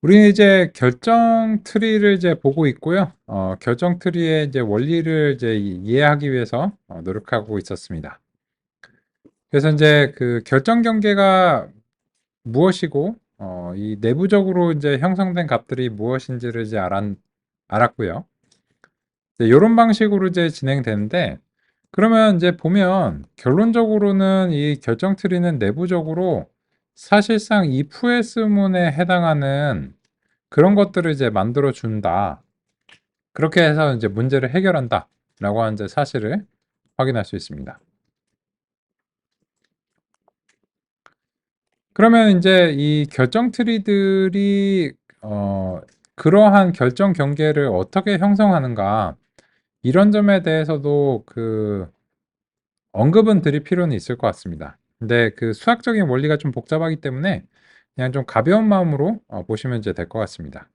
우리는 이제 결정 트리를 이제 보고 있고요. 결정 트리의 이제 원리를 이제 이해하기 위해서 노력하고 있었습니다. 그래서 이제 그 결정 경계가 무엇이고, 이 내부적으로 이제 형성된 값들이 무엇인지를 이제 알았고요. 이런 방식으로 이제 진행되는데, 그러면 이제 보면 결론적으로는 이 결정 트리는 내부적으로 사실상 if else 문에 해당하는 그런 것들을 이제 만들어 준다. 그렇게 해서 이제 문제를 해결한다. 라고 하는 이제 사실을 확인할 수 있습니다. 그러면 이제 이 결정 트리들이 그러한 결정 경계를 어떻게 형성하는가 이런 점에 대해서도 그 언급은 드릴 필요는 있을 것 같습니다. 근데 그 수학적인 원리가 좀 복잡하기 때문에 그냥 좀 가벼운 마음으로 보시면 이제 될 것 같습니다.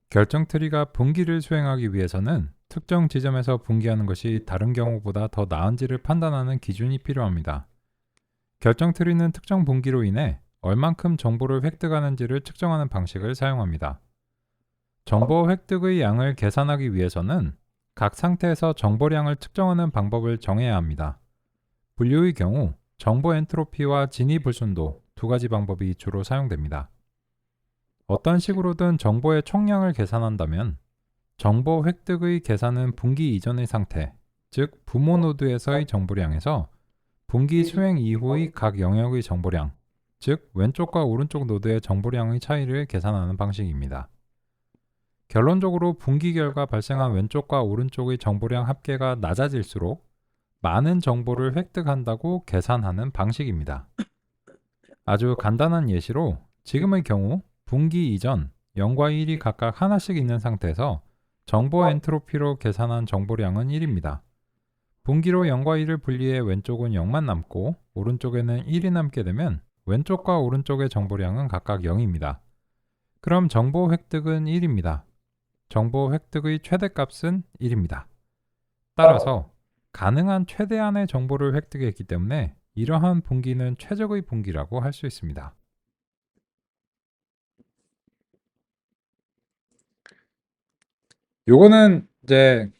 결정 트리가 분기를 수행하기 위해서는 특정 지점에서 분기하는 것이 다른 경우보다 더 나은지를 판단하는 기준이 필요합니다. 결정 트리는 특정 분기로 인해 얼만큼 정보를 획득하는지를 측정하는 방식을 사용합니다. 정보 획득의 양을 계산하기 위해서는 각 상태에서 정보량을 측정하는 방법을 정해야 합니다. 분류의 경우 정보 엔트로피와 진위 불순도 두 가지 방법이 주로 사용됩니다. 어떤 식으로든 정보의 총량을 계산한다면 정보 획득의 계산은 분기 이전의 상태, 즉 부모 노드에서의 정보량에서 분기 수행 이후의 각 영역의 정보량, 즉 왼쪽과 오른쪽 노드의 정보량의 차이를 계산하는 방식입니다. 결론적으로 분기 결과 발생한 왼쪽과 오른쪽의 정보량 합계가 낮아질수록 많은 정보를 획득한다고 계산하는 방식입니다. 아주 간단한 예시로 지금의 경우 분기 이전 0과 1이 각각 하나씩 있는 상태에서 정보 엔트로피로 계산한 정보량은 1입니다. 분기로 0과 1을 분리해 왼쪽은 0만 남고 오른쪽에는 1이 남게 되면 왼쪽과 오른쪽의 정보량은 각각 0입니다. 그럼 정보 획득은 1입니다. 정보 획득의 최대값은 1입니다. 따라서 가능한 최대한의 정보를 획득했기 때문에 이러한 분기는 최적의 분기라고 할 수 있습니다. 요거는 이제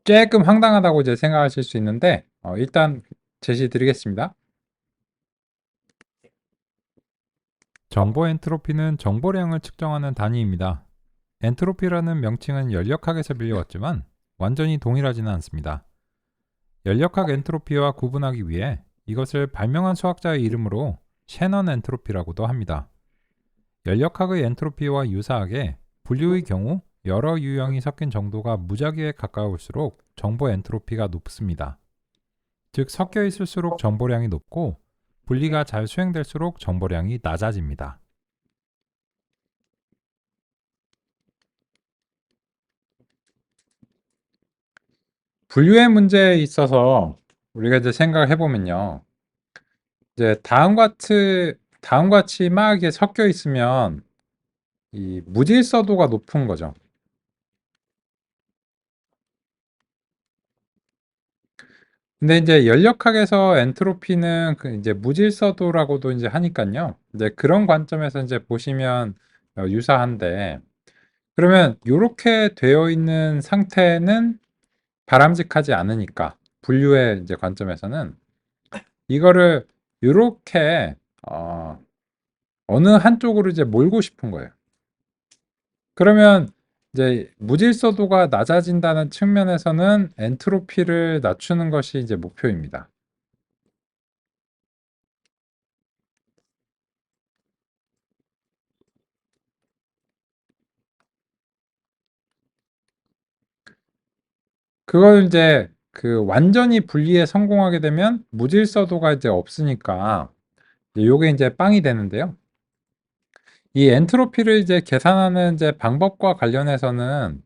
조금 황당하다고 이제 생각하실 수 있는데 일단 제시 드리겠습니다. 정보 엔트로피는 정보량을 측정하는 단위입니다. 엔트로피라는 명칭은 연력학에서 빌려왔지만 완전히 동일하지는 않습니다. 연력학 엔트로피와 구분하기 위해 이것을 발명한 수학자의 이름으로 셰넌 엔트로피라고도 합니다. 연력학의 엔트로피와 유사하게 분류의 경우 여러 유형이 섞인 정도가 무작위에 가까울수록 정보 엔트로피가 높습니다. 즉 섞여 있을수록 정보량이 높고 분리가 잘 수행될수록 정보량이 낮아집니다. 분류의 문제에 있어서 우리가 이제 생각을 해보면요. 이제 다음과 같이 막 이렇게 섞여 있으면 이 무질서도가 높은 거죠. 근데 이제 연력학에서 엔트로피는 그 이제 무질서도라고도 이제 하니까요. 이제 그런 관점에서 이제 보시면 유사한데 그러면 이렇게 되어 있는 상태는 바람직하지 않으니까 분류의 이제 관점에서는 이거를 이렇게 어느 한쪽으로 이제 몰고 싶은 거예요. 그러면 이제 무질서도가 낮아진다는 측면에서는 엔트로피를 낮추는 것이 이제 목표입니다. 그걸 이제 그 완전히 분리에 성공하게 되면 무질서도가 이제 없으니까 요게 이제 빵이 되는데요. 이 엔트로피를 이제 계산하는 이제 방법과 관련해서는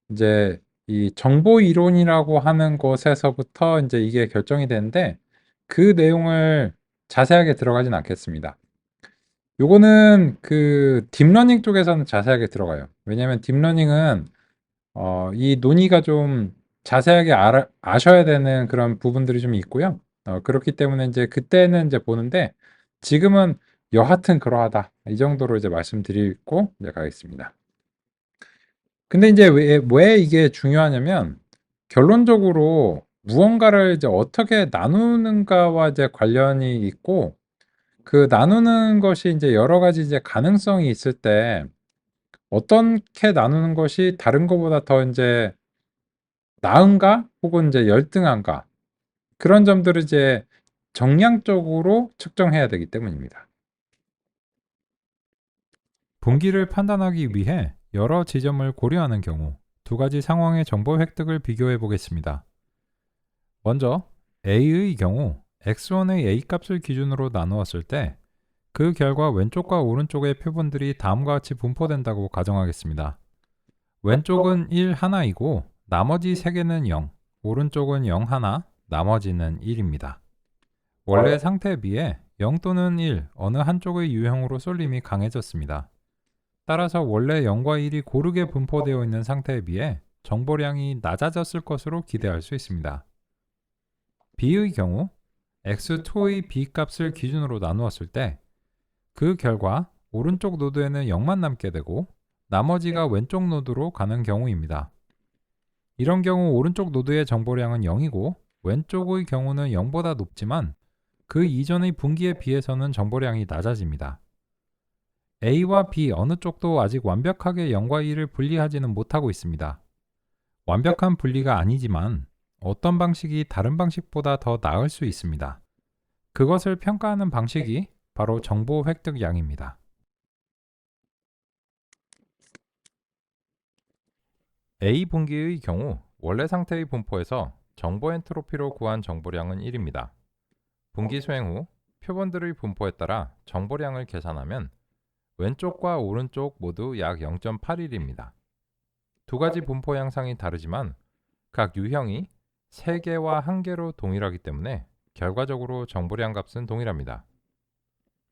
이제 이 정보 이론이라고 하는 것에서부터 이제 이게 결정이 되는데 그 내용을 자세하게 들어가진 않겠습니다. 요거는 그 딥러닝 쪽에서는 자세하게 들어가요. 왜냐하면 딥러닝은 이 논의가 좀 자세하게 아셔야 되는 그런 부분들이 좀 있고요. 그렇기 때문에 이제 그때는 이제 보는데 지금은 여하튼 그러하다. 이 정도로 이제 말씀드리고 이제 가겠습니다. 근데 이제 왜 이게 중요하냐면 결론적으로 무언가를 이제 어떻게 나누는가와 이제 관련이 있고 그 나누는 것이 이제 여러 가지 이제 가능성이 있을 때 어떻게 나누는 것이 다른 것보다 더 이제 나은가 혹은 이제 열등한가 그런 점들을 이제 정량적으로 측정해야 되기 때문입니다. 분기를 판단하기 위해 여러 지점을 고려하는 경우 두 가지 상황의 정보 획득을 비교해 보겠습니다. 먼저 A의 경우 x1의 A 값을 기준으로 나누었을 때 그 결과 왼쪽과 오른쪽의 표본들이 다음과 같이 분포된다고 가정하겠습니다. 왼쪽은 1 하나이고 나머지 3개는 0, 오른쪽은 0 하나, 나머지는 1입니다. 원래 상태에 비해 0 또는 1 어느 한쪽의 유형으로 쏠림이 강해졌습니다. 따라서 원래 0과 1이 고르게 분포되어 있는 상태에 비해 정보량이 낮아졌을 것으로 기대할 수 있습니다. B의 경우 x2의 B 값을 기준으로 나누었을 때 그 결과 오른쪽 노드에는 0만 남게 되고 나머지가 왼쪽 노드로 가는 경우입니다. 이런 경우 오른쪽 노드의 정보량은 0이고 왼쪽의 경우는 0보다 높지만 그 이전의 분기에 비해서는 정보량이 낮아집니다. A와 B 어느 쪽도 아직 완벽하게 0과 1을 분리하지는 못하고 있습니다. 완벽한 분리가 아니지만 어떤 방식이 다른 방식보다 더 나을 수 있습니다. 그것을 평가하는 방식이 바로 정보 획득 양입니다. A 분기의 경우 원래 상태의 분포에서 정보 엔트로피로 구한 정보량은 1입니다. 분기 수행 후 표본들의 분포에 따라 정보량을 계산하면 왼쪽과 오른쪽 모두 약 0.81입니다. 두 가지 분포 양상이 다르지만 각 유형이 3개와 1개로 동일하기 때문에 결과적으로 정보량 값은 동일합니다.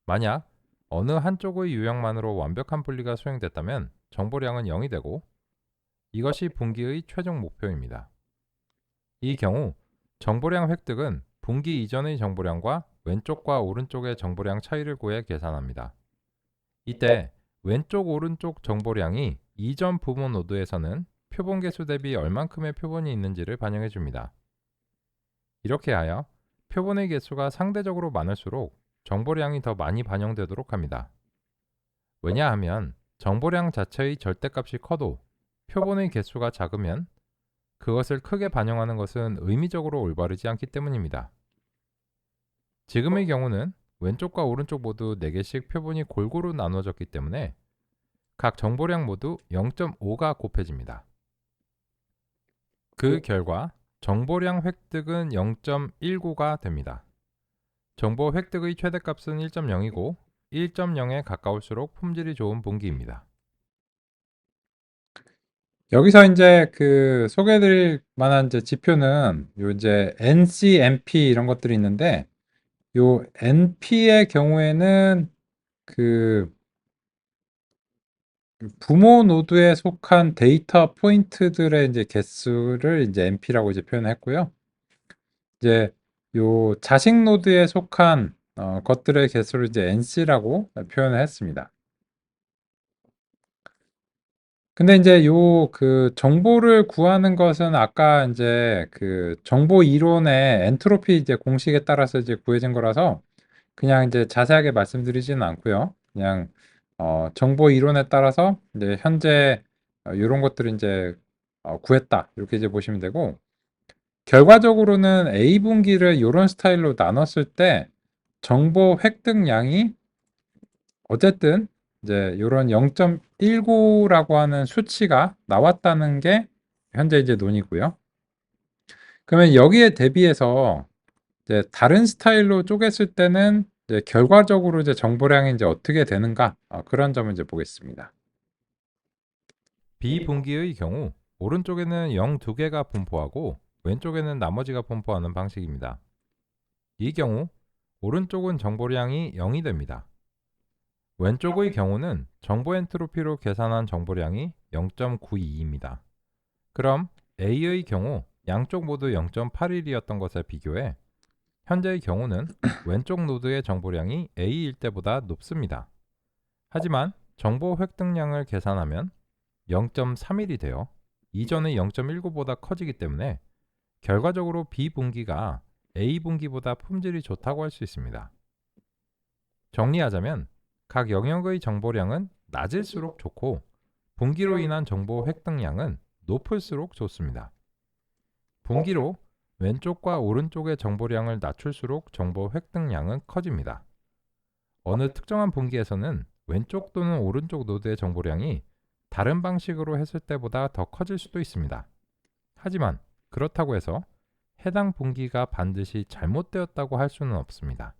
만약 어느 한쪽의 유형만으로 완벽한 분리가 수행됐다면 정보량은 0이 되고 이것이 분기의 최종 목표입니다. 이 경우 정보량 획득은 분기 이전의 정보량과 왼쪽과 오른쪽의 정보량 차이를 구해 계산합니다. 이때 왼쪽 오른쪽 정보량이 이전 부분 노드에서는 표본 개수 대비 얼만큼의 표본이 있는지를 반영해 줍니다. 이렇게 하여 표본의 개수가 상대적으로 많을수록 정보량이 더 많이 반영되도록 합니다. 왜냐하면 정보량 자체의 절대값이 커도 표본의 개수가 작으면 그것을 크게 반영하는 것은 의미적으로 올바르지 않기 때문입니다. 지금의 경우는 왼쪽과 오른쪽 모두 4개씩 표본이 골고루 나눠졌기 때문에 각 정보량 모두 0.5가 곱해집니다. 그 결과 정보량 획득은 0.19가 됩니다. 정보 획득의 최대값은 1.0이고 1.0에 가까울수록 품질이 좋은 분기입니다. 여기서 이제 그 소개해드릴 만한 이제 지표는 요 이제 NC, NP 이런 것들이 있는데 요 NP의 경우에는 그 부모 노드에 속한 데이터 포인트들의 이제 개수를 이제 NP라고 이제 표현했고요. 이제 요 자식 노드에 속한 것들의 개수를 이제 NC라고 표현을 했습니다. 근데 이제 요 그 정보를 구하는 것은 아까 이제 그 정보 이론의 엔트로피 이제 공식에 따라서 이제 구해진 거라서 그냥 이제 자세하게 말씀드리지는 않고요. 그냥 정보 이론에 따라서 이제 현재 이런 것들을 이제 구했다 이렇게 이제 보시면 되고 결과적으로는 A 분기를 이런 스타일로 나눴을 때 정보 획득량이 어쨌든 이제 이런 0.19라고 하는 수치가 나왔다는 게 현재 이제 논이고요. 그러면 여기에 대비해서 이제 다른 스타일로 쪼갰을 때는 이제 결과적으로 이제 정보량이 이제 어떻게 되는가 그런 점을 이제 보겠습니다. 비분기의 경우 오른쪽에는 0 2개가 분포하고 왼쪽에는 나머지가 분포하는 방식입니다. 이 경우 오른쪽은 정보량이 0이 됩니다. 왼쪽의 경우는 정보 엔트로피로 계산한 정보량이 0.92입니다. 그럼 A의 경우 양쪽 모두 0.81이었던 것에 비교해 현재의 경우는 왼쪽 노드의 정보량이 A일 때보다 높습니다. 하지만 정보 획득량을 계산하면 0.31이 되어 이전의 0.19보다 커지기 때문에 결과적으로 B분기가 A분기보다 품질이 좋다고 할 수 있습니다. 정리하자면 각 영역의 정보량은 낮을수록 좋고 분기로 인한 정보 획득량은 높을수록 좋습니다. 분기로 왼쪽과 오른쪽의 정보량을 낮출수록 정보 획득량은 커집니다. 어느 특정한 분기에서는 왼쪽 또는 오른쪽 노드의 정보량이 다른 방식으로 했을 때보다 더 커질 수도 있습니다. 하지만 그렇다고 해서 해당 분기가 반드시 잘못되었다고 할 수는 없습니다.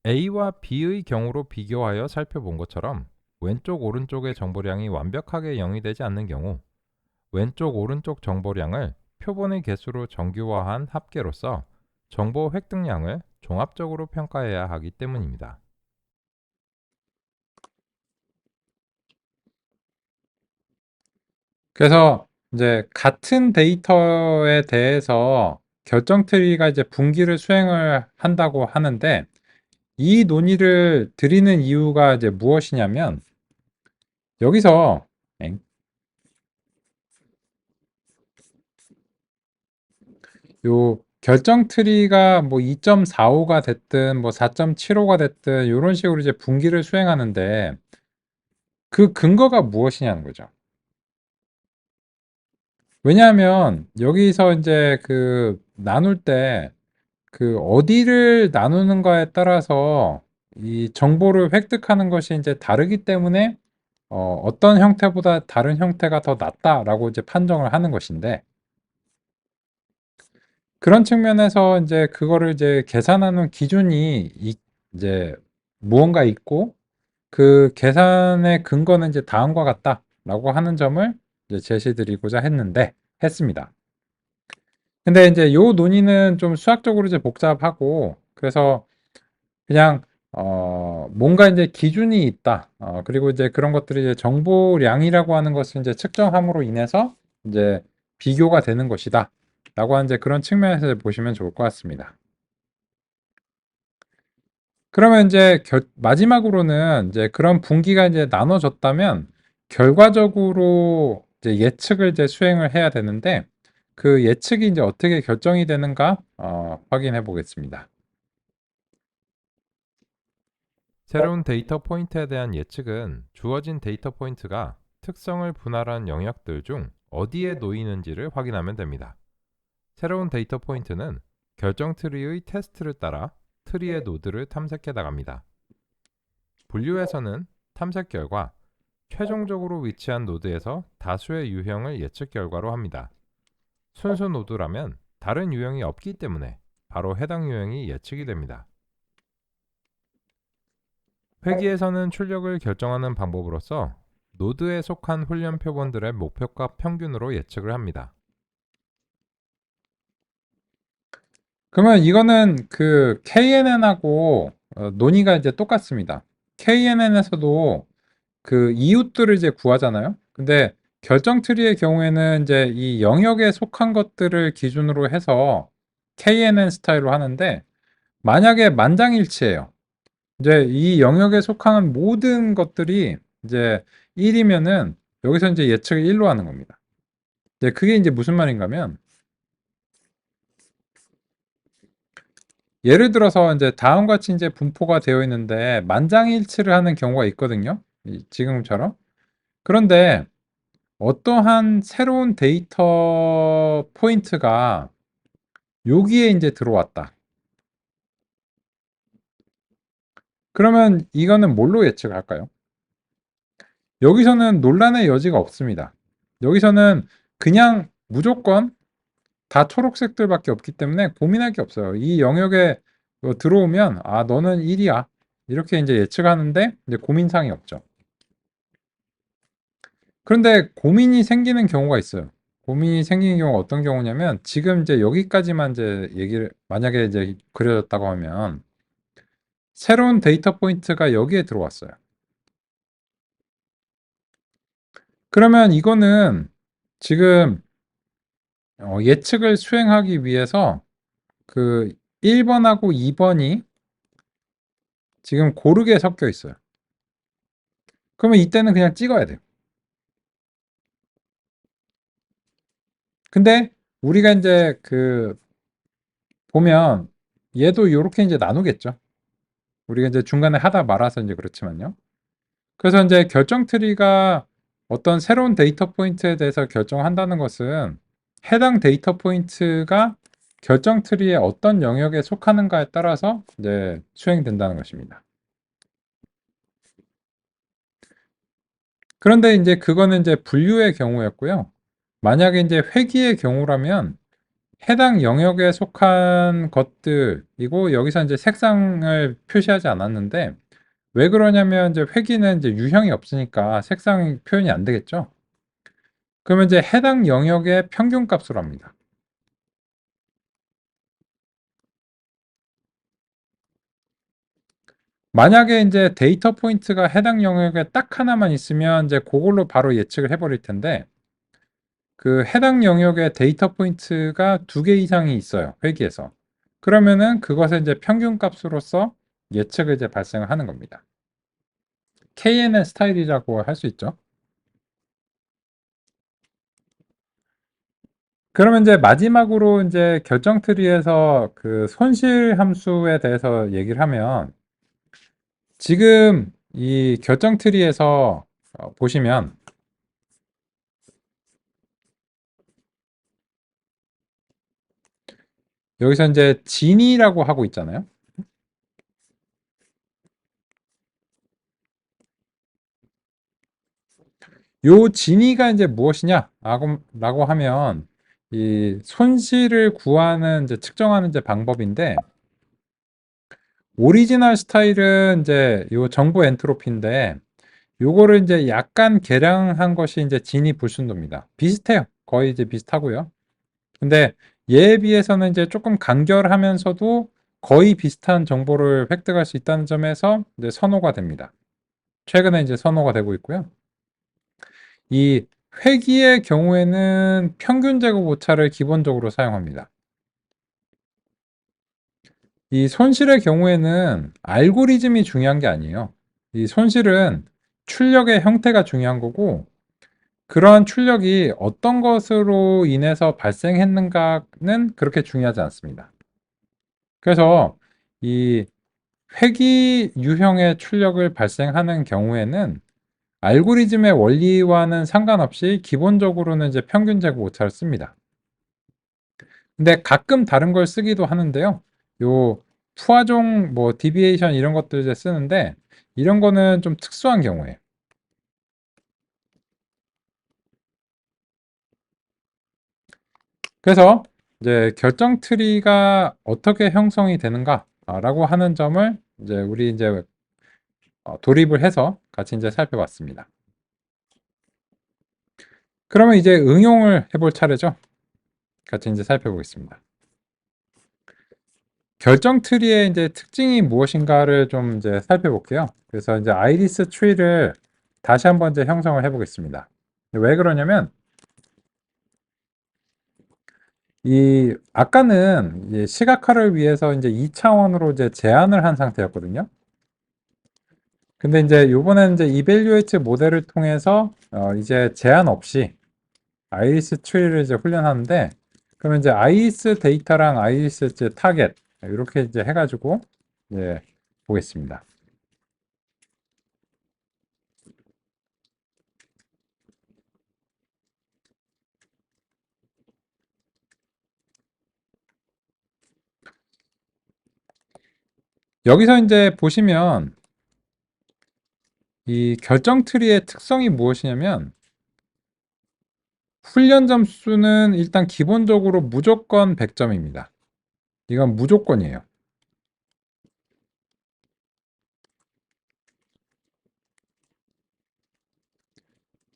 A와 B의 경우로 비교하여 살펴본 것처럼 왼쪽 오른쪽의 정보량이 완벽하게 0이 되지 않는 경우 왼쪽 오른쪽 정보량을 표본의 개수로 정규화한 합계로서 정보 획득량을 종합적으로 평가해야 하기 때문입니다. 그래서 이제 같은 데이터에 대해서 결정 트리가 이제 분기를 수행을 한다고 하는데 이 논의를 드리는 이유가 이제 무엇이냐면 여기서 요 결정 트리가 뭐 2.45가 됐든 뭐 4.75가 됐든 이런 식으로 이제 분기를 수행하는데 그 근거가 무엇이냐는 거죠. 왜냐하면 여기서 이제 그 나눌 때 그 어디를 나누는가에 따라서 이 정보를 획득하는 것이 이제 다르기 때문에 어떤 형태보다 다른 형태가 더 낫다라고 이제 판정을 하는 것인데 그런 측면에서 이제 그거를 이제 계산하는 기준이 이제 무언가 있고 그 계산의 근거는 이제 다음과 같다라고 하는 점을 이제 제시드리고자 했습니다. 근데 이제 요 논의는 좀 수학적으로 이제 복잡하고 그래서 그냥 뭔가 이제 기준이 있다. 그리고 이제 그런 것들이 이제 정보량이라고 하는 것을 이제 측정함으로 인해서 이제 비교가 되는 것이다. 라고 하는 이제 그런 측면에서 보시면 좋을 것 같습니다. 그러면 이제 마지막으로는 이제 그런 분기가 이제 나눠졌다면 결과적으로 이제 예측을 이제 수행을 해야 되는데 그 예측이 이제 어떻게 결정이 되는가 확인해 보겠습니다. 새로운 데이터 포인트에 대한 예측은 주어진 데이터 포인트가 특성을 분할한 영역들 중 어디에 놓이는지를 확인하면 됩니다. 새로운 데이터 포인트는 결정 트리의 테스트를 따라 트리의 노드를 탐색해 나갑니다. 분류에서는 탐색 결과 최종적으로 위치한 노드에서 다수의 유형을 예측 결과로 합니다. 순수 노드라면 다른 유형이 없기 때문에 바로 해당 유형이 예측이 됩니다. 회기에서는 출력을 결정하는 방법으로서 노드에 속한 훈련 표본들의 목표값 평균으로 예측을 합니다. 그러면 이거는 그 KNN하고 논의가 이제 똑같습니다. KNN에서도 그 이웃들을 이제 구하잖아요. 근데 결정 트리의 경우에는 이제 이 영역에 속한 것들을 기준으로 해서 KNN 스타일로 하는데 만약에 만장일치예요. 이제 이 영역에 속한 모든 것들이 이제 1이면은 여기서 이제 예측을 1로 하는 겁니다. 이제 그게 이제 무슨 말인가면 예를 들어서 이제 다음과 같이 이제 분포가 되어 있는데 만장일치를 하는 경우가 있거든요. 지금처럼. 그런데 어떠한 새로운 데이터 포인트가 여기에 이제 들어왔다. 그러면 이거는 뭘로 예측할까요? 여기서는 논란의 여지가 없습니다. 여기서는 그냥 무조건 다 초록색들밖에 없기 때문에 고민할 게 없어요. 이 영역에 들어오면 너는 1이야. 이렇게 이제 예측하는데 이제 고민사항이 없죠. 그런데 고민이 생기는 경우가 있어요. 고민이 생기는 경우가 어떤 경우냐면 지금 이제 여기까지만 이제 얘기를 만약에 이제 그려졌다고 하면 새로운 데이터 포인트가 여기에 들어왔어요. 그러면 이거는 지금 예측을 수행하기 위해서 그 1번하고 2번이 지금 고르게 섞여 있어요. 그러면 이때는 그냥 찍어야 돼요. 근데 우리가 이제 보면 얘도 이렇게 이제 나누겠죠. 우리가 이제 중간에 하다 말아서 이제 그렇지만요. 그래서 이제 결정 트리가 어떤 새로운 데이터 포인트에 대해서 결정한다는 것은 해당 데이터 포인트가 결정 트리의 어떤 영역에 속하는가에 따라서 이제 수행된다는 것입니다. 그런데 이제 그거는 이제 분류의 경우였고요. 만약에 이제 회귀의 경우라면 해당 영역에 속한 것들이고 여기서 이제 색상을 표시하지 않았는데 왜 그러냐면 이제 회귀는 이제 유형이 없으니까 색상 표현이 안 되겠죠. 그러면 이제 해당 영역의 평균값으로 합니다. 만약에 이제 데이터 포인트가 해당 영역에 딱 하나만 있으면 이제 그걸로 바로 예측을 해버릴 텐데 그 해당 영역의 데이터 포인트가 2개 이상이 있어요. 회귀에서. 그러면은 그것을 이제 평균값으로서 예측을 이제 발생을 하는 겁니다. KNN 스타일이라고 할 수 있죠. 그러면 이제 마지막으로 이제 결정 트리에서 그 손실 함수에 대해서 얘기를 하면 지금 이 결정 트리에서 보시면 여기서 이제 진이라고 하고 있잖아요. 요 진위가 이제 무엇이냐? 라고 하면 이 손실을 구하는 이제 측정하는 이제 방법인데 오리지널 스타일은 이제 요 정보 엔트로피인데 요거를 이제 약간 개량한 것이 이제 진위 불순도입니다. 비슷해요. 거의 이제 비슷하고요. 근데 얘에 비해서는 이제 조금 간결하면서도 거의 비슷한 정보를 획득할 수 있다는 점에서 이제 선호가 됩니다. 최근에 이제 선호가 되고 있고요. 이 회귀의 경우에는 평균 제곱 오차를 기본적으로 사용합니다. 이 손실의 경우에는 알고리즘이 중요한 게 아니에요. 이 손실은 출력의 형태가 중요한 거고 그러한 출력이 어떤 것으로 인해서 발생했는가는 그렇게 중요하지 않습니다. 그래서 이 회귀 유형의 출력을 발생하는 경우에는 알고리즘의 원리와는 상관없이 기본적으로는 이제 평균 제곱 오차를 씁니다. 근데 가끔 다른 걸 쓰기도 하는데요. 요 푸아종 뭐 디비에이션 이런 것들 이제 쓰는데 이런 거는 좀 특수한 경우에 그래서 이제 결정 트리가 어떻게 형성이 되는가라고 하는 점을 이제 우리 이제 도입을 해서 같이 이제 살펴봤습니다. 그러면 이제 응용을 해볼 차례죠. 같이 이제 살펴보겠습니다. 결정 트리의 이제 특징이 무엇인가를 좀 이제 살펴볼게요. 그래서 이제 아이리스 트리를 다시 한번 이제 형성을 해보겠습니다. 왜 그러냐면 이 아까는 이 시각화를 위해서 이제 2차원으로 이제 제한을 한 상태였거든요. 근데 이제 요번에는 이제 이벨리웨이트 모델을 통해서 이제 제한 없이 아이리스 트리를 이제 훈련하는데 그러면 이제 아이리스 데이터랑 아이리스 이제 타겟 이렇게 이제 해가지고 이제 보겠습니다. 여기서 이제 보시면 이 결정 트리의 특성이 무엇이냐면 훈련 점수는 일단 기본적으로 무조건 100점입니다. 이건 무조건이에요.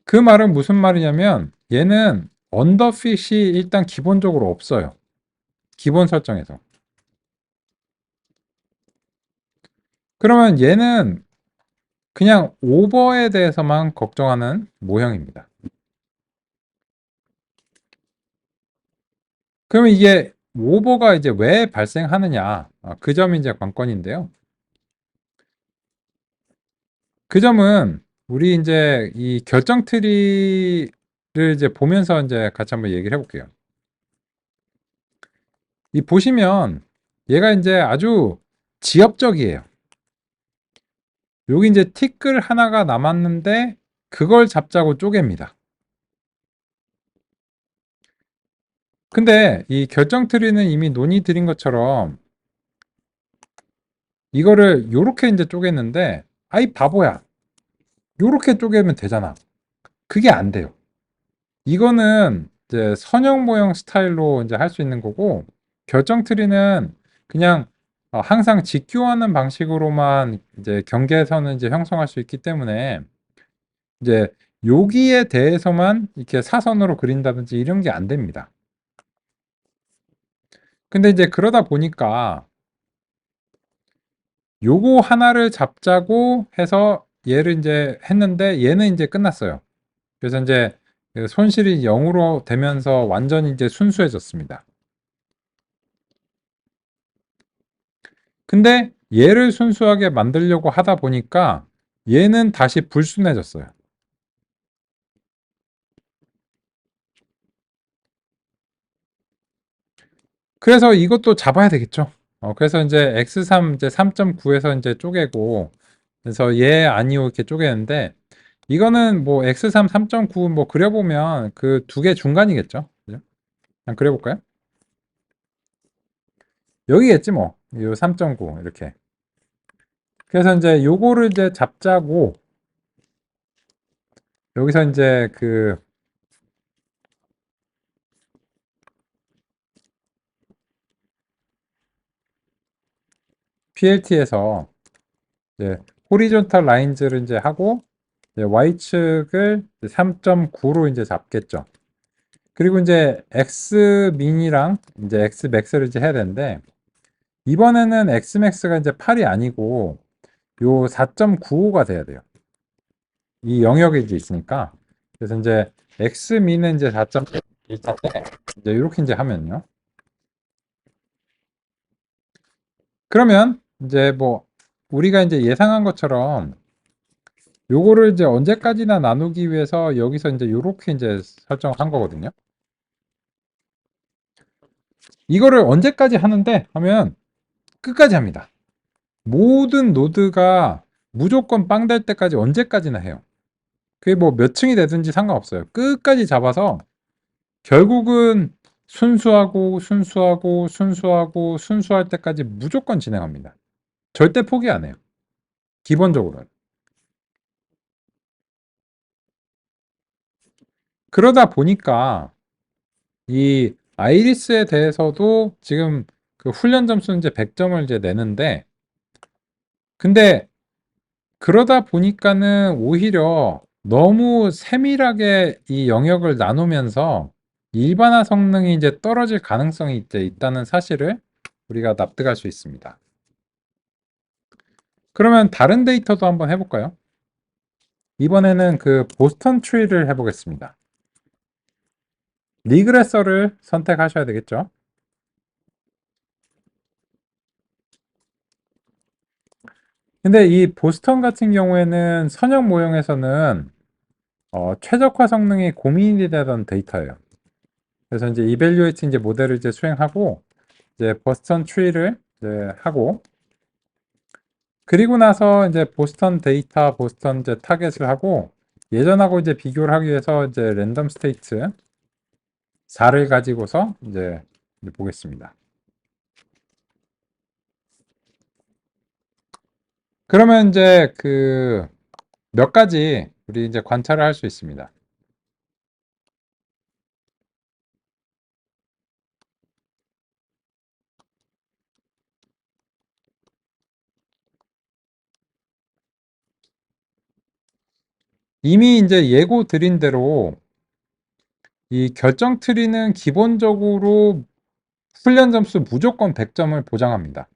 그 말은 무슨 말이냐면 얘는 언더핏이 일단 기본적으로 없어요. 기본 설정에서. 그러면 얘는 그냥 오버에 대해서만 걱정하는 모형입니다. 그러면 이게 오버가 이제 왜 발생하느냐? 그 점이 이제 관건인데요. 그 점은 우리 이제 이 결정 트리를 이제 보면서 이제 같이 한번 얘기를 해볼게요. 이 보시면 얘가 이제 아주 지엽적이에요. 여기 이제 티끌 하나가 남았는데 그걸 잡자고 쪼갭니다. 근데 이 결정 트리는 이미 논의 드린 것처럼 이거를 요렇게 이제 쪼갰는데 아이 바보야. 요렇게 쪼개면 되잖아. 그게 안 돼요. 이거는 이제 선형 모형 스타일로 이제 할 수 있는 거고 결정 트리는 그냥 항상 직교하는 방식으로만 이제 경계선을 이제 형성할 수 있기 때문에 이제 여기에 대해서만 이렇게 사선으로 그린다든지 이런 게 안 됩니다. 근데 이제 그러다 보니까 요거 하나를 잡자고 해서 얘를 이제 했는데 얘는 이제 끝났어요. 그래서 이제 그 손실이 0으로 되면서 완전히 이제 순수해졌습니다. 근데 얘를 순수하게 만들려고 하다 보니까 얘는 다시 불순해졌어요. 그래서 이것도 잡아야 되겠죠. 그래서 이제 x3 이제 3.9에서 이제 쪼개고 그래서 얘 아니오 이렇게 쪼개는데 이거는 뭐 x3 3.9 뭐 그려보면 그 두 개 중간이겠죠. 그죠? 그냥 그려볼까요? 여기겠지 뭐. 요 3.9 이렇게. 그래서 이제 요거를 이제 잡자고 여기서 이제 그 PLT에서 이제 호리존탈 라인즈를 이제 하고 이제 Y축을 3.9로 이제 잡겠죠. 그리고 이제 X 민이랑 이제 X 맥스를 이제 해야 되는데 이번에는 X 맥스가 이제 8이 아니고 요 4.95가 돼야 돼요. 이 영역에 이제 있으니까. 그래서 이제 X 민은 이제 4.1인데 이제 이렇게 이제 하면요. 그러면 이제 뭐 우리가 이제 예상한 것처럼 요거를 이제 언제까지나 나누기 위해서 여기서 이제 요렇게 이제 설정한 거거든요. 이거를 언제까지 하는데 하면 끝까지 합니다. 모든 노드가 무조건 빵 될 때까지 언제까지나 해요. 그게 뭐 몇 층이 되든지 상관없어요. 끝까지 잡아서 결국은 순수하고 순수하고 순수하고 순수할 때까지 무조건 진행합니다. 절대 포기 안 해요. 기본적으로는. 그러다 보니까 이 아이리스에 대해서도 지금 그 훈련 점수는 이제 100점을 이제 내는데 근데 그러다 보니까는 오히려 너무 세밀하게 이 영역을 나누면서 일반화 성능이 이제 떨어질 가능성이 이제 있다는 사실을 우리가 납득할 수 있습니다. 그러면 다른 데이터도 한번 해볼까요? 이번에는 그 보스턴 트리를 해보겠습니다. 리그레서를 선택하셔야 되겠죠. 근데 이 보스턴 같은 경우에는 선형 모형에서는 최적화 성능이 고민이 되던 데이터예요. 그래서 이제 이벨류에이트 이제 모델을 이제 수행하고 이제 보스턴 트리를 이제 하고 그리고 나서 이제 보스턴 데이터, 보스턴 이제 타겟을 하고 예전하고 이제 비교를 하기 위해서 이제 랜덤 스테이트 4를 가지고서 이제 보겠습니다. 그러면 이제 그 몇 가지 우리 이제 관찰을 할 수 있습니다. 이미 이제 예고 드린 대로 이 결정 트리는 기본적으로 훈련 점수 무조건 100점을 보장합니다.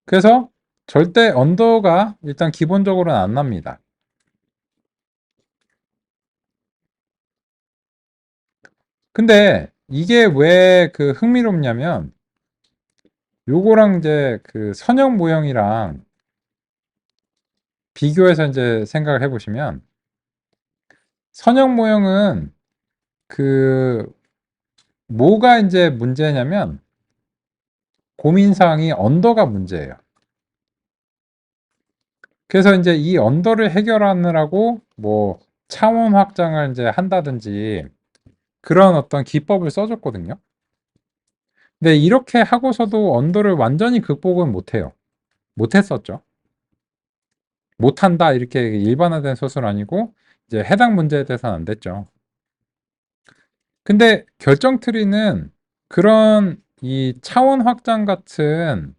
그래서 절대 언더가 일단 기본적으로는 안 납니다. 근데 이게 왜 그 흥미롭냐면 요거랑 이제 그 선형 모형이랑 비교해서 이제 생각을 해보시면 선형 모형은 그 뭐가 이제 문제냐면 고민사항이 언더가 문제예요. 그래서 이제 이 언더를 해결하느라고 뭐 차원 확장을 이제 한다든지 그런 어떤 기법을 써줬거든요. 근데 이렇게 하고서도 언더를 완전히 극복은 못해요. 못했었죠. 못한다 이렇게 일반화된 서술은 아니고 이제 해당 문제에 대해서는 안 됐죠. 근데 결정 트리는 그런 이 차원 확장 같은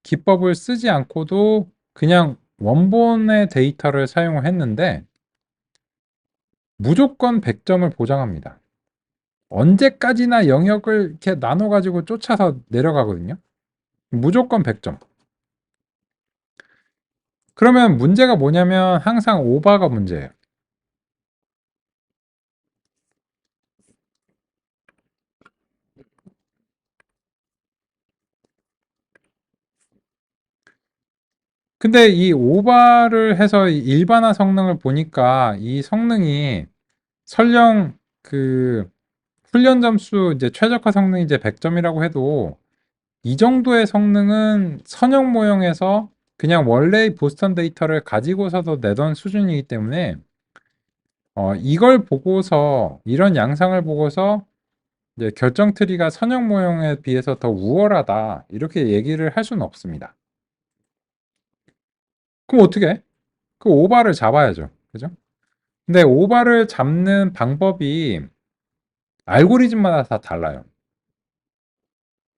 기법을 쓰지 않고도 그냥 원본의 데이터를 사용을 했는데 무조건 100점을 보장합니다. 언제까지나 영역을 이렇게 나눠가지고 쫓아서 내려가거든요. 무조건 100점. 그러면 문제가 뭐냐면 항상 오바가 문제예요. 근데 이 오바를 해서 일반화 성능을 보니까 이 성능이 설령 그 훈련 점수 이제 최적화 성능이 이제 100점이라고 해도 이 정도의 성능은 선형 모형에서 그냥 원래의 보스턴 데이터를 가지고서도 내던 수준이기 때문에 이걸 보고서 이런 양상을 보고서 이제 결정 트리가 선형 모형에 비해서 더 우월하다 이렇게 얘기를 할 수는 없습니다. 그럼 어떻게 해? 그 오바를 잡아야죠. 그죠? 근데 오바를 잡는 방법이 알고리즘마다 다 달라요.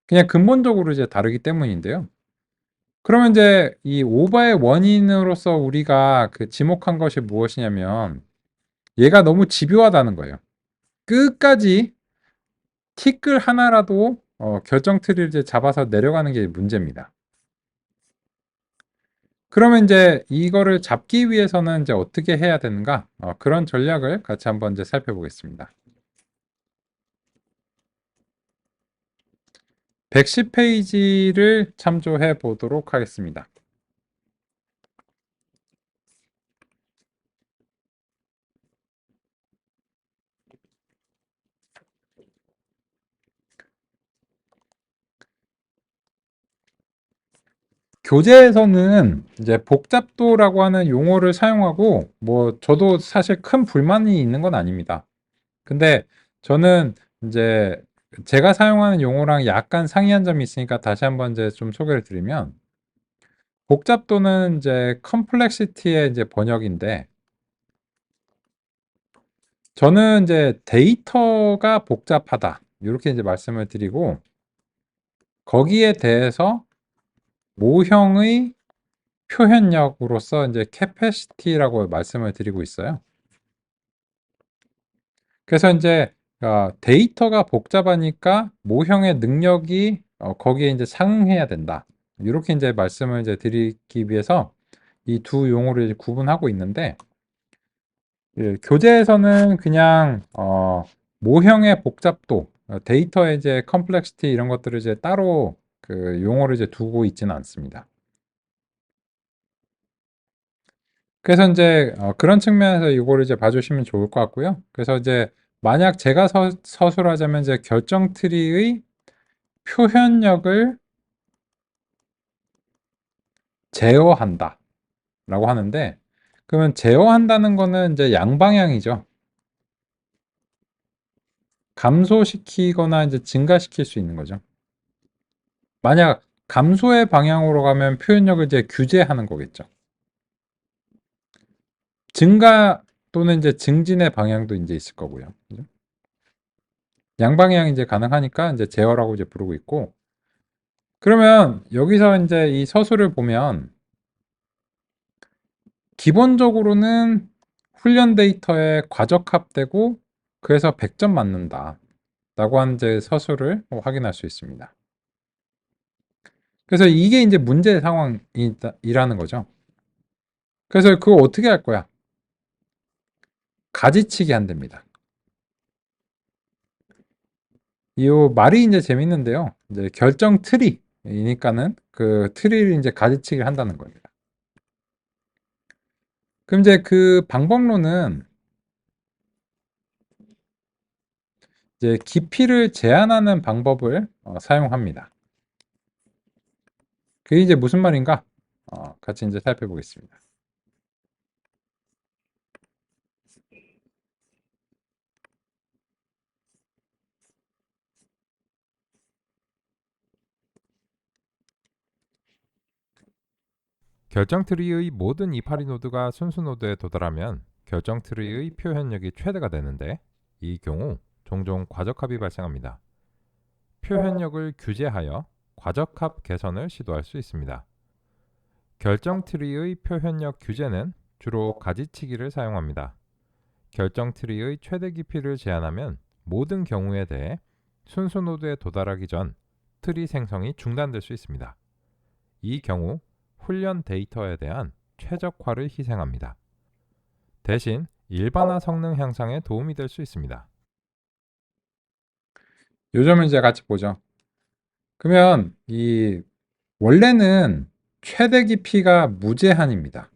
그냥 근본적으로 이제 다르기 때문인데요. 그러면 이제 이 오바의 원인으로서 우리가 그 지목한 것이 무엇이냐면 얘가 너무 집요하다는 거예요. 끝까지 티끌 하나라도 결정 트리를 이제 잡아서 내려가는 게 문제입니다. 그러면 이제 이거를 잡기 위해서는 이제 어떻게 해야 되는가? 그런 전략을 같이 한번 이제 살펴보겠습니다. 110페이지를 참조해 보도록 하겠습니다. 교재에서는 이제 복잡도라고 하는 용어를 사용하고 뭐 저도 사실 큰 불만이 있는 건 아닙니다. 근데 저는 이제 제가 사용하는 용어랑 약간 상이한 점이 있으니까 다시 한번 이제 좀 소개를 드리면 복잡도는 이제 컴플렉시티의 이제 번역인데 저는 이제 데이터가 복잡하다 이렇게 이제 말씀을 드리고 거기에 대해서 모형의 표현력으로서 이제 캐패시티라고 말씀을 드리고 있어요. 그래서 이제 데이터가 복잡하니까 모형의 능력이 거기에 이제 상응해야 된다. 이렇게 이제 말씀을 이제 드리기 위해서 이 두 용어를 이제 구분하고 있는데 예, 교재에서는 그냥 모형의 복잡도, 데이터의 이제 컴플렉시티 이런 것들을 이제 따로 그 용어를 이제 두고 있지는 않습니다. 그래서 이제 그런 측면에서 이거를 이제 봐주시면 좋을 것 같고요. 그래서 이제 만약 제가 서술하자면 이제 결정 트리의 표현력을 제어한다 라고 하는데 그러면 제어한다는 거는 이제 양방향이죠. 감소시키거나 이제 증가시킬 수 있는 거죠. 만약 감소의 방향으로 가면 표현력을 이제 규제하는 거겠죠. 증가 또는 이제 증진의 방향도 이제 있을 거고요. 그죠? 양방향이 이제 가능하니까 이제 제어라고 이제 부르고 있고 그러면 여기서 이제 이 서술을 보면 기본적으로는 훈련 데이터에 과적합되고 그래서 100점 맞는다 라고 하는 이제 서술을 확인할 수 있습니다. 그래서 이게 이제 문제 상황이라는 거죠. 그래서 그거 어떻게 할 거야? 가지치기 한답니다. 이 말이 이제 재밌는데요. 이제 결정 트리이니까는 그 트리를 이제 가지치기를 한다는 겁니다. 그럼 이제 그 방법론은 이제 깊이를 제한하는 방법을 사용합니다. 그게 이제 무슨 말인가? 같이 이제 살펴보겠습니다. 결정 트리의 모든 이파리 노드가 순수 노드에 도달하면 결정 트리의 표현력이 최대가 되는데, 이 경우 종종 과적합이 발생합니다. 표현력을 규제하여 과적합 개선을 시도할 수 있습니다. 결정 트리의 표현력 규제는 주로 가지치기를 사용합니다. 결정 트리의 최대 깊이를 제한하면 모든 경우에 대해 순수 노드에 도달하기 전 트리 생성이 중단될 수 있습니다. 이 경우 훈련 데이터에 대한 최적화를 희생합니다. 대신 일반화 성능 향상에 도움이 될 수 있습니다. 요점을 이제 같이 보죠. 그러면 이 원래는 최대 깊이가 무제한입니다.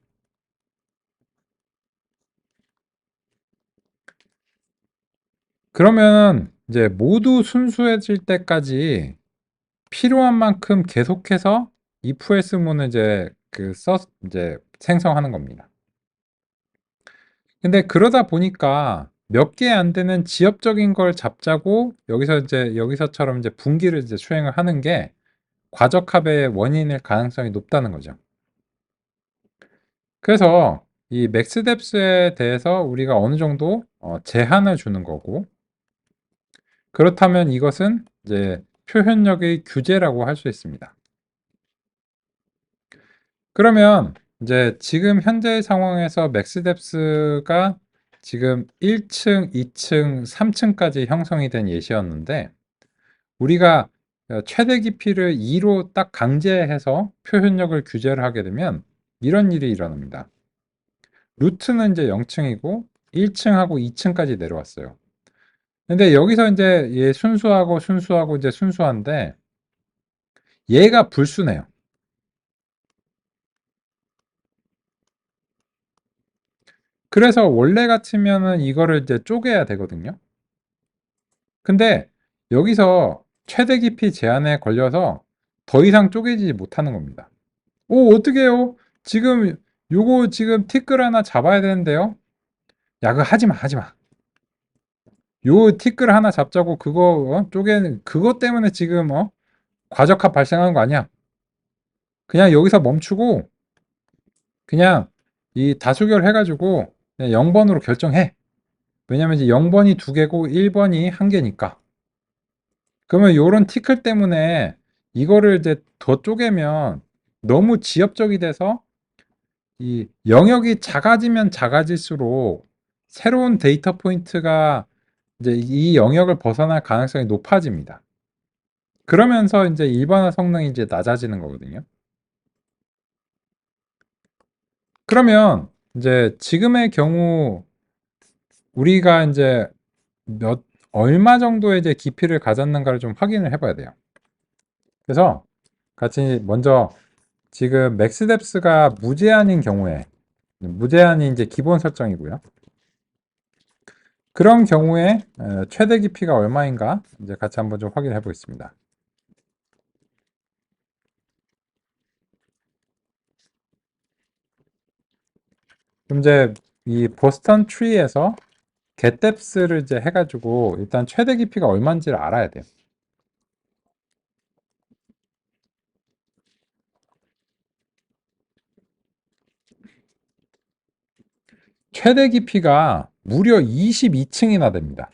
그러면 이제 모두 순수해질 때까지 필요한 만큼 계속해서 if else문을 이제 이제 생성하는 겁니다. 근데 그러다 보니까 몇 개 안 되는 지엽적인 걸 잡자고 여기서처럼 이제 분기를 이제 수행을 하는 게 과적합의 원인일 가능성이 높다는 거죠. 그래서 이 맥스뎁스에 대해서 우리가 어느 정도 제한을 주는 거고, 그렇다면 이것은 이제 표현력의 규제라고 할 수 있습니다. 그러면 이제 지금 현재 상황에서 맥스뎁스가 지금 1층, 2층, 3층까지 형성이 된 예시였는데, 우리가 최대 깊이를 2로 딱 강제해서 표현력을 규제를 하게 되면 이런 일이 일어납니다. 루트는 이제 0층이고 1층하고 2층까지 내려왔어요. 근데 여기서 이제 얘 순수하고 순수하고 이제 순수한데 얘가 불순해요. 그래서 원래 같으면은 이거를 이제 쪼개야 되거든요. 근데 여기서 최대 깊이 제한에 걸려서 더 이상 쪼개지지 못하는 겁니다. 오, 어떡해요? 지금 요거 지금 티끌 하나 잡아야 되는데요. 야, 그거 하지 마, 하지 마. 요 티끌 하나 잡자고 그거 쪼개는 그것 때문에 지금 과적합 발생하는 거 아니야? 그냥 여기서 멈추고 그냥 이 다수결 해가지고 그냥 0번으로 결정해. 왜냐면 이제 0번이 두 개고 1번이 한 개니까. 그러면 요런 티클 때문에 이거를 이제 더 쪼개면 너무 지엽적이 돼서 이 영역이 작아지면 작아질수록 새로운 데이터 포인트가 이제 이 영역을 벗어날 가능성이 높아집니다. 그러면서 이제 일반화 성능이 이제 낮아지는 거거든요. 그러면 이제 지금의 경우 우리가 이제 얼마 정도의 이제 깊이를 가졌는가를 좀 확인을 해봐야 돼요. 그래서 같이 먼저 지금 맥스뎁스가 무제한인 경우에 무제한이 이제 기본 설정이고요. 그런 경우에 최대 깊이가 얼마인가 이제 같이 한번 좀 확인해 보겠습니다. 그럼 이제 이 보스턴 트리에서 getDepth를 이제 해가지고 일단 최대 깊이가 얼마인지를 알아야 돼요. 최대 깊이가 무려 22층이나 됩니다.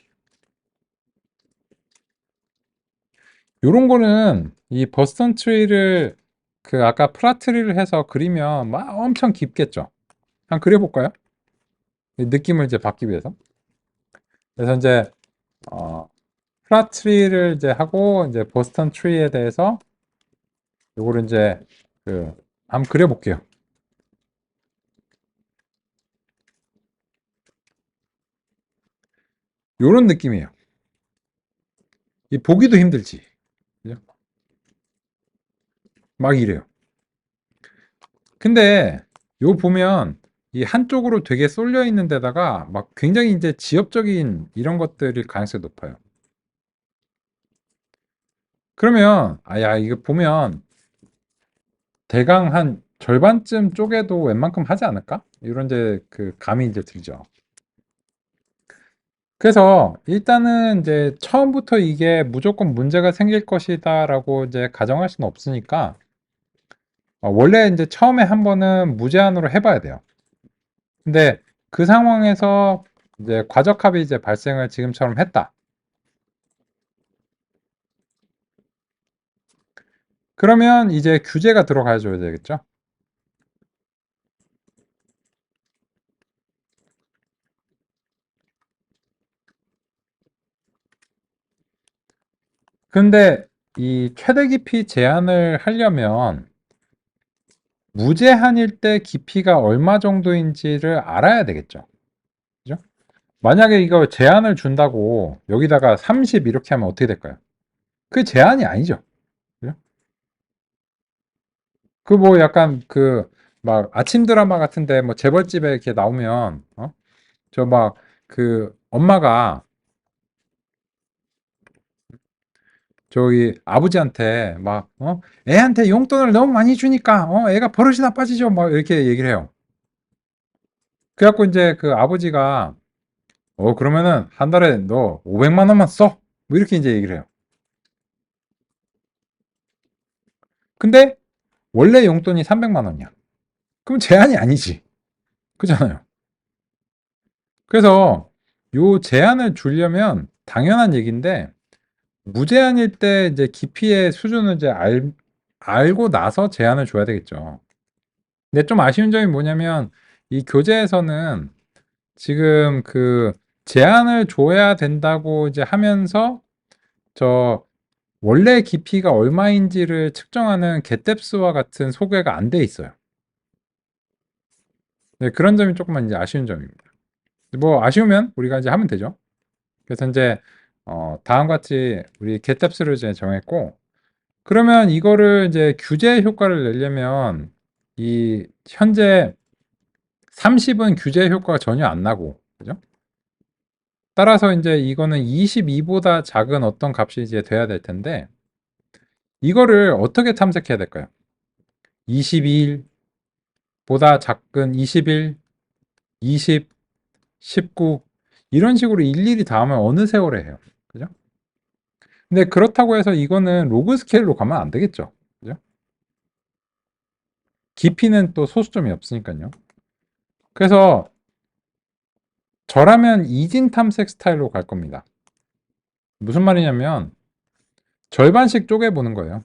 요런 거는 이 버스턴 트리를 그 아까 플라트리를 해서 그리면 막 엄청 깊겠죠. 한번 그려볼까요? 느낌을 이제 받기 위해서. 그래서 이제 플라트리를 이제 하고 이제 버스턴 트리에 대해서 요거를 이제 그 한번 그려볼게요. 요런 느낌이에요. 이 보기도 힘들지. 그죠? 막 이래요. 근데 요 보면 이 한쪽으로 되게 쏠려 있는 데다가 막 굉장히 이제 지엽적인 이런 것들일 가능성이 높아요. 그러면 야 이거 보면 대강 한 절반쯤 쪼개도 웬만큼 하지 않을까? 이런 이제 그 감이 이제 들죠. 그래서 일단은 이제 처음부터 이게 무조건 문제가 생길 것이다라고 이제 가정할 수는 없으니까 원래 이제 처음에 한 번은 무제한으로 해봐야 돼요. 근데 그 상황에서 이제 과적합이 이제 발생을 지금처럼 했다. 그러면 이제 규제가 들어가 줘야 되겠죠. 근데 이 최대 깊이 제한을 하려면 무제한일 때 깊이가 얼마 정도인지를 알아야 되겠죠. 그죠? 만약에 이거 제한을 준다고 여기다가 30 이렇게 하면 어떻게 될까요? 그게 제한이 아니죠. 그죠? 그 뭐 약간 그 막 아침 드라마 같은데 뭐 재벌집에 이렇게 나오면 저 막 그 엄마가 저기 아버지한테 막 애한테 용돈을 너무 많이 주니까 애가 버릇이 나빠지죠. 막 이렇게 얘기를 해요. 그래갖고 이제 그 아버지가 그러면은 한 달에 너 500만 원만 써. 뭐 이렇게 이제 얘기를 해요. 근데 원래 용돈이 300만 원이야. 그럼 제한이 아니지. 그잖아요. 그래서 요 제한을 주려면 당연한 얘기인데 무제한일 때 이제 깊이의 수준을 이제 알고 나서 제한을 줘야 되겠죠. 근데 좀 아쉬운 점이 뭐냐면 이 교재에서는 지금 그 제한을 줘야 된다고 이제 하면서 저 원래 깊이가 얼마인지를 측정하는 getDepth와 같은 소개가 안 돼 있어요. 네, 그런 점이 조금만 이제 아쉬운 점입니다. 뭐 아쉬우면 우리가 이제 하면 되죠. 그래서 이제 다음과 같이 우리 getDepth를 이제 정했고 그러면 이거를 이제 규제 효과를 내려면 이 현재 30은 규제 효과가 전혀 안 나고 그죠? 따라서 이제 이거는 22보다 작은 어떤 값이 이제 돼야 될 텐데 이거를 어떻게 탐색해야 될까요? 22보다 작은 21, 20, 19 이런 식으로 일일이 다음을 어느 세월에 해요. 그죠? 근데 그렇다고 해서 이거는 로그 스케일로 가면 안 되겠죠. 그죠? 깊이는 또 소수점이 없으니까요. 그래서 저라면 이진 탐색 스타일로 갈 겁니다. 무슨 말이냐면 절반씩 쪼개보는 거예요.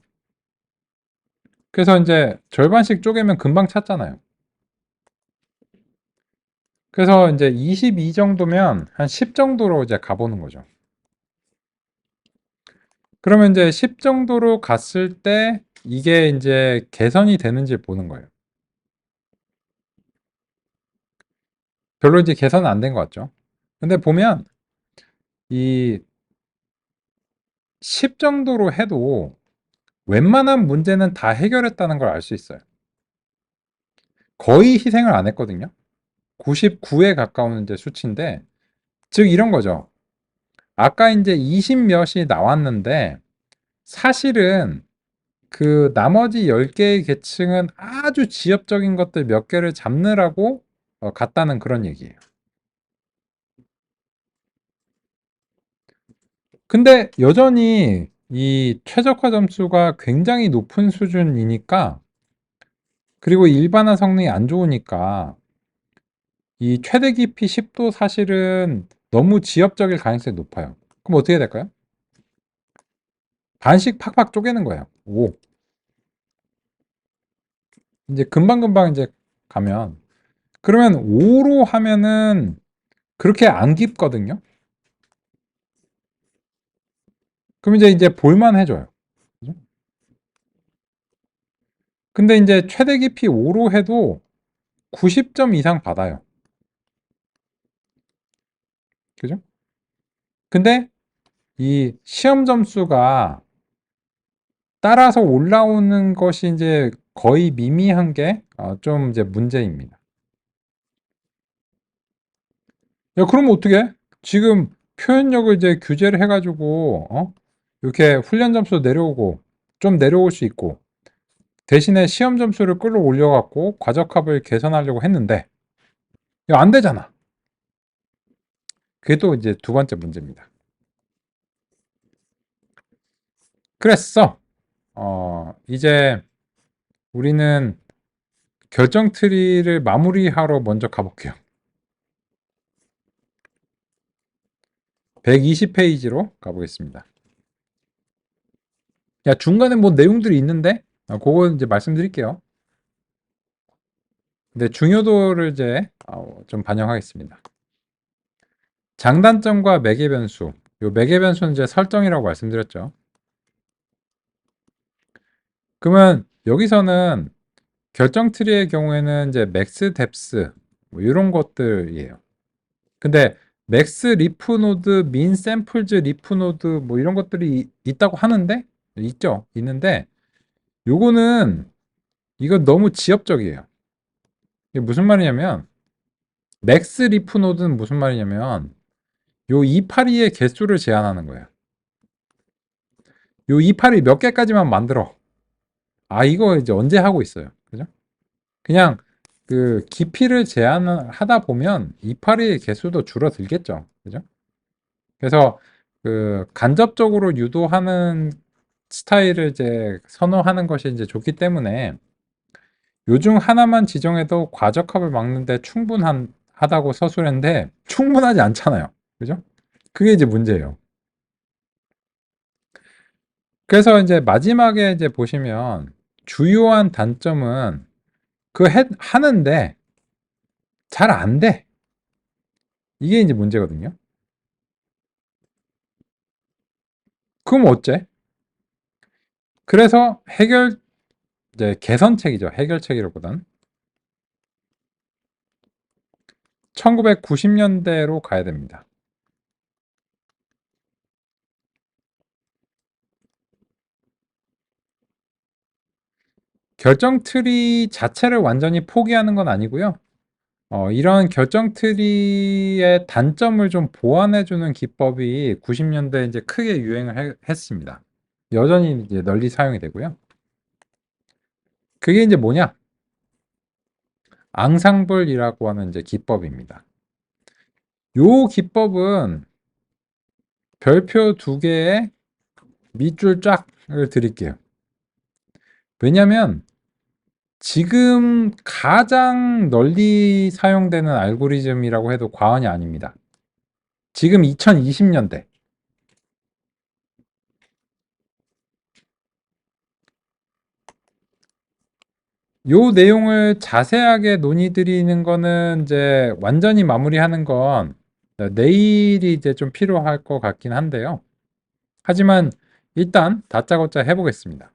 그래서 이제 절반씩 쪼개면 금방 찾잖아요. 그래서 이제 22 정도면 한 10 정도로 이제 가보는 거죠. 그러면 이제 10 정도로 갔을 때 이게 이제 개선이 되는지 보는 거예요. 별로 이제 개선은 안 된 것 같죠. 근데 보면 이 10 정도로 해도 웬만한 문제는 다 해결했다는 걸 알 수 있어요. 거의 희생을 안 했거든요. 99에 가까운 이제 수치인데, 즉 이런 거죠. 아까 이제 20 몇이 나왔는데, 사실은 그 나머지 10개의 계층은 아주 지엽적인 것들 몇 개를 잡느라고 갔다는 그런 얘기예요. 근데 여전히 이 최적화 점수가 굉장히 높은 수준이니까 그리고 일반화 성능이 안 좋으니까 이 최대 깊이 10도 사실은 너무 지엽적일 가능성이 높아요. 그럼 어떻게 될까요? 반씩 팍팍 쪼개는 거예요. 오. 이제 금방금방 이제 가면 그러면 5로 하면은 그렇게 안 깊거든요. 그럼 이제 볼만 해져요. 그죠? 근데 이제 최대 깊이 5로 해도 90점 이상 받아요. 그죠? 근데 이 시험 점수가 따라서 올라오는 것이 이제 거의 미미한 게 좀 이제 문제입니다. 야, 그럼 어떻게? 지금 표현력을 이제 규제를 해가지고 이렇게 훈련 점수 내려오고 좀 내려올 수 있고 대신에 시험 점수를 끌어올려갖고 과적합을 개선하려고 했는데 야, 안 되잖아. 그게 또 이제 두 번째 문제입니다. 그랬어. 이제 우리는 결정 트리를 마무리하러 먼저 가볼게요. 120페이지로 가보겠습니다. 야, 중간에 뭐 내용들이 있는데 그거 이제 말씀드릴게요. 근데 중요도를 이제 좀 반영하겠습니다. 장단점과 매개 변수. 요 매개 변수는 이제 설정이라고 말씀드렸죠. 그러면 여기서는 결정 트리의 경우에는 이제 맥스 뎁스 뭐 이런 것들이에요. 근데 맥스 리프 노드, 민 샘플즈 리프 노드 뭐 이런 것들이 있다고 하는데 있죠. 있는데 요거는 이거 너무 지엽적이에요. 이게 무슨 말이냐면 맥스 리프 노드는 무슨 말이냐면 요 282의 개수를 제한하는 거예요. 요 282 몇 개까지만 만들어. 이거 이제 언제 하고 있어요. 그죠? 그냥 그 깊이를 제한하다 보면 282의 개수도 줄어들겠죠. 그죠? 그래서 그 간접적으로 유도하는 스타일을 이제 선호하는 것이 이제 좋기 때문에 요 중 하나만 지정해도 과적합을 막는데 충분하다고 서술했는데 충분하지 않잖아요. 그죠? 그게 이제 문제예요. 그래서 이제 마지막에 이제 보시면 주요한 단점은 하는데 잘 안 돼. 이게 이제 문제거든요. 그럼 어째? 그래서 이제 개선책이죠. 해결책이라보단 1990년대로 가야 됩니다. 결정 트리 자체를 완전히 포기하는 건 아니고요. 이런 결정 트리의 단점을 좀 보완해주는 기법이 90년대에 이제 크게 유행을 했습니다. 여전히 이제 널리 사용이 되고요. 그게 이제 뭐냐? 앙상블이라고 하는 이제 기법입니다. 요 기법은 별표 2개에 밑줄 쫙을 드릴게요. 왜냐면 지금 가장 널리 사용되는 알고리즘이라고 해도 과언이 아닙니다. 지금 2020년대. 요 내용을 자세하게 논의드리는 거는 이제 완전히 마무리하는 건 내일이 이제 좀 필요할 것 같긴 한데요. 하지만 일단 다짜고짜 해보겠습니다.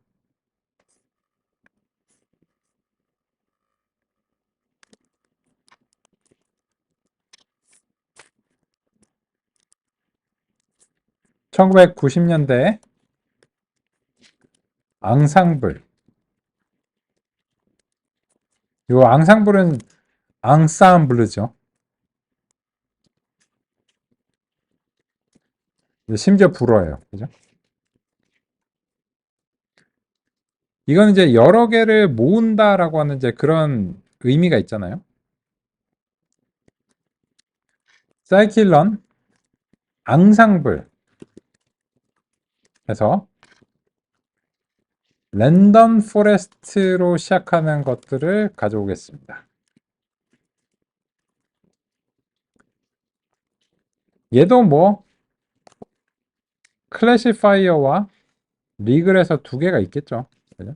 (1990년대) 앙상블. 요 앙상블은 앙상블르죠. 심지어 불어예요. 그죠? 이건 이제 여러 개를 모은다라고 하는 이제 그런 의미가 있잖아요. 사이클런 앙상블 해서 랜덤 포레스트로 시작하는 것들을 가져오겠습니다. 얘도 뭐 클래시파이어와 리글에서 두 개가 있겠죠. 그죠?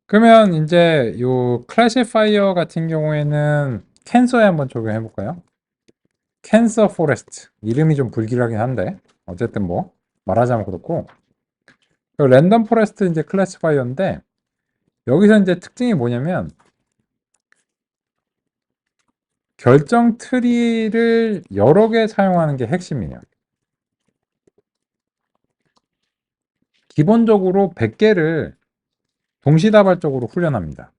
그러면 이제 요 클래시파이어 같은 경우에는 캔서에 한번 적용해 볼까요? 캔서 포레스트. 이름이 좀 불길하긴 한데 어쨌든 뭐 말하자면 그렇고 랜덤 포레스트 이제 클래시파이어인데 여기서 이제 특징이 뭐냐면 결정 트리를 여러 개 사용하는 게 핵심이에요. 기본적으로 100개를 동시다발적으로 훈련합니다.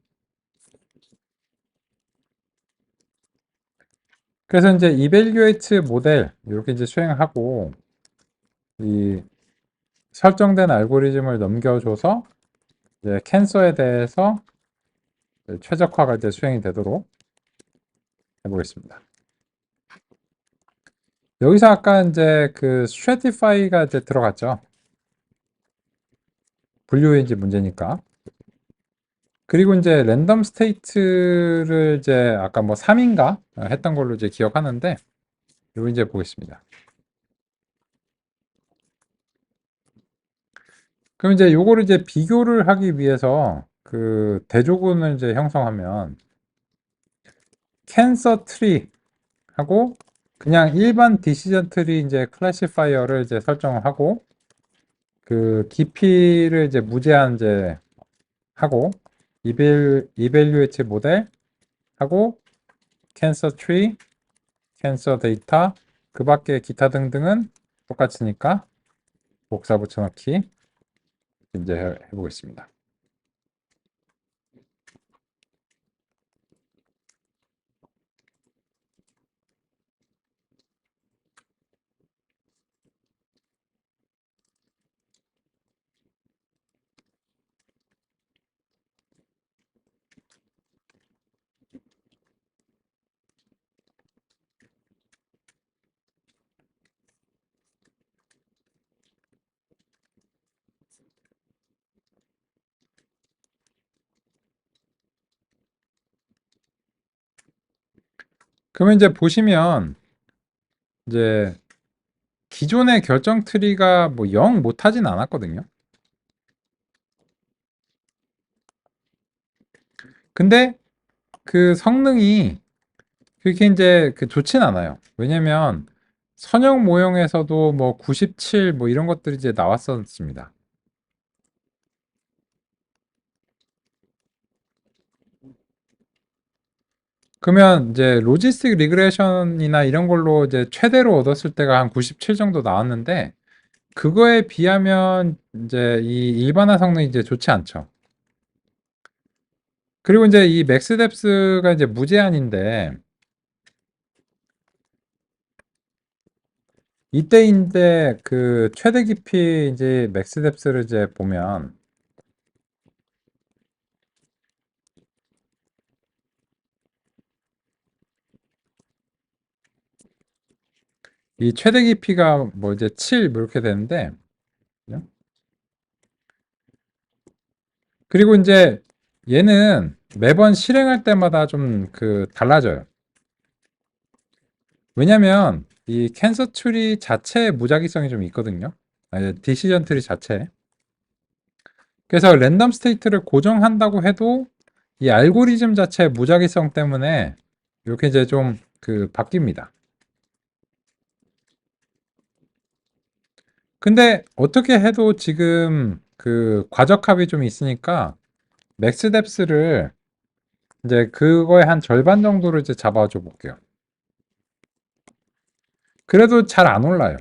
그래서 이제 evaluate 모델 이렇게 이제 수행하고 이 설정된 알고리즘을 넘겨줘서 이제 캔서에 대해서 최적화가 이제 수행이 되도록 해보겠습니다. 여기서 아까 이제 그 stratify가 이제 들어갔죠. 분류의 이제 문제니까. 그리고 이제 랜덤 스테이트를 이제 아까 뭐 3인가 했던 걸로 이제 기억하는데 이거 이제 보겠습니다. 그럼 이제 요거를 이제 비교를 하기 위해서 그 대조군을 이제 형성하면 캔서 트리 하고 그냥 일반 디시전 트리 이제 클래시파이어를 이제 설정을 하고 그 깊이를 이제 무제한 이제 하고 이벨류에이트 모델 하고 캔서 트리, 캔서 데이터 그 밖에 기타 등등은 똑같으니까 복사 붙여넣기 이제 해보겠습니다. 그러면 이제 보시면 이제 기존의 결정 트리가 뭐 영 못하진 않았거든요. 근데 그 성능이 그렇게 이제 그 좋진 않아요. 왜냐면 선형 모형에서도 뭐 97 뭐 이런 것들이 이제 나왔었습니다. 그러면 이제 로지스틱 리그레션이나 이런 걸로 이제 최대로 얻었을 때가 한 97 정도 나왔는데 그거에 비하면 이제 이 일반화 성능이 이제 좋지 않죠. 그리고 이제 이 맥스뎁스가 이제 무제한인데 이때인데 그 최대 깊이 이제 맥스뎁스를 이제 보면 이 최대 깊이가 뭐 이제 7 뭐 이렇게 되는데 그리고 이제 얘는 매번 실행할 때마다 좀 그 달라져요. 왜냐면 이 캔서 트리 자체의 무작위성이 좀 있거든요. 디시전 트리 자체. 그래서 랜덤 스테이트를 고정한다고 해도 이 알고리즘 자체의 무작위성 때문에 이렇게 이제 좀 그 바뀝니다. 근데 어떻게 해도 지금 그 과적합이 좀 있으니까 맥스뎁스를 이제 그거의 한 절반 정도를 이제 잡아줘 볼게요. 그래도 잘 안 올라요.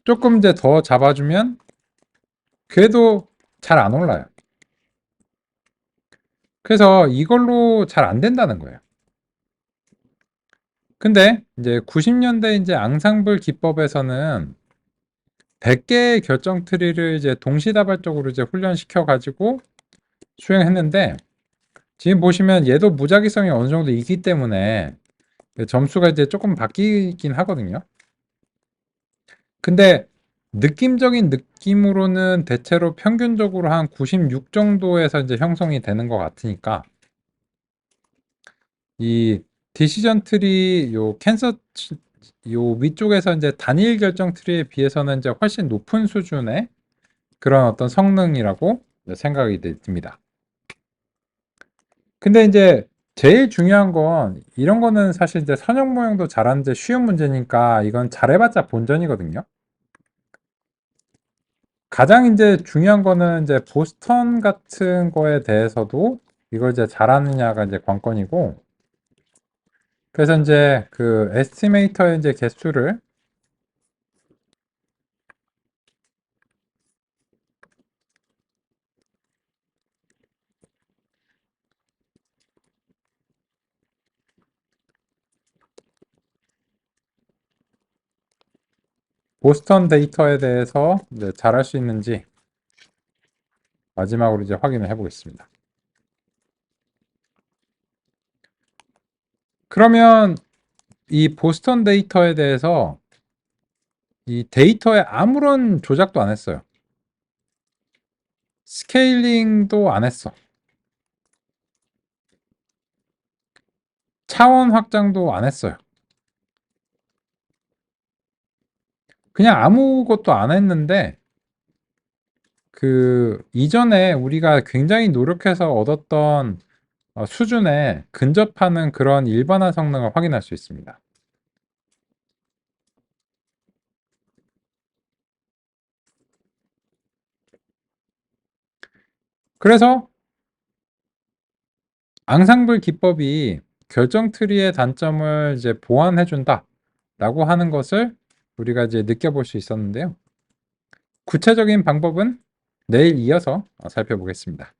조금 이제 더 잡아주면 그래도 잘 안 올라요. 그래서 이걸로 잘 안 된다는 거예요. 근데 이제 90년대 이제 앙상블 기법에서는 100개의 결정 트리를 이제 동시다발적으로 이제 훈련시켜 가지고 수행했는데 지금 보시면 얘도 무작위성이 어느 정도 있기 때문에 점수가 이제 조금 바뀌긴 하거든요. 근데 느낌적인 느낌으로는 대체로 평균적으로 한 96 정도에서 이제 형성이 되는 것 같으니까 이 디시전 트리 요 캔서 요 위쪽에서 이제 단일 결정 트리에 비해서는 이제 훨씬 높은 수준의 그런 어떤 성능이라고 생각이 듭니다. 근데 이제 제일 중요한 건 이런 거는 사실 이제 선형 모형도 잘하는데 쉬운 문제니까 이건 잘해봤자 본전이거든요. 가장 이제 중요한 거는 이제 보스턴 같은 거에 대해서도 이걸 이제 잘하느냐가 이제 관건이고, 그래서 이제 그 에스티메이터의 이제 개수를 보스턴 데이터에 대해서 이제 잘할 수 있는지 마지막으로 이제 확인을 해보겠습니다. 그러면 이 보스턴 데이터에 대해서 이 데이터에 아무런 조작도 안 했어요. 스케일링도 안 했어. 차원 확장도 안 했어요. 그냥 아무것도 안 했는데 그 이전에 우리가 굉장히 노력해서 얻었던 수준에 근접하는 그런 일반화 성능을 확인할 수 있습니다. 그래서 앙상블 기법이 결정 트리의 단점을 이제 보완해 준다라고 하는 것을 우리가 이제 느껴볼 수 있었는데요. 구체적인 방법은 내일 이어서 살펴보겠습니다.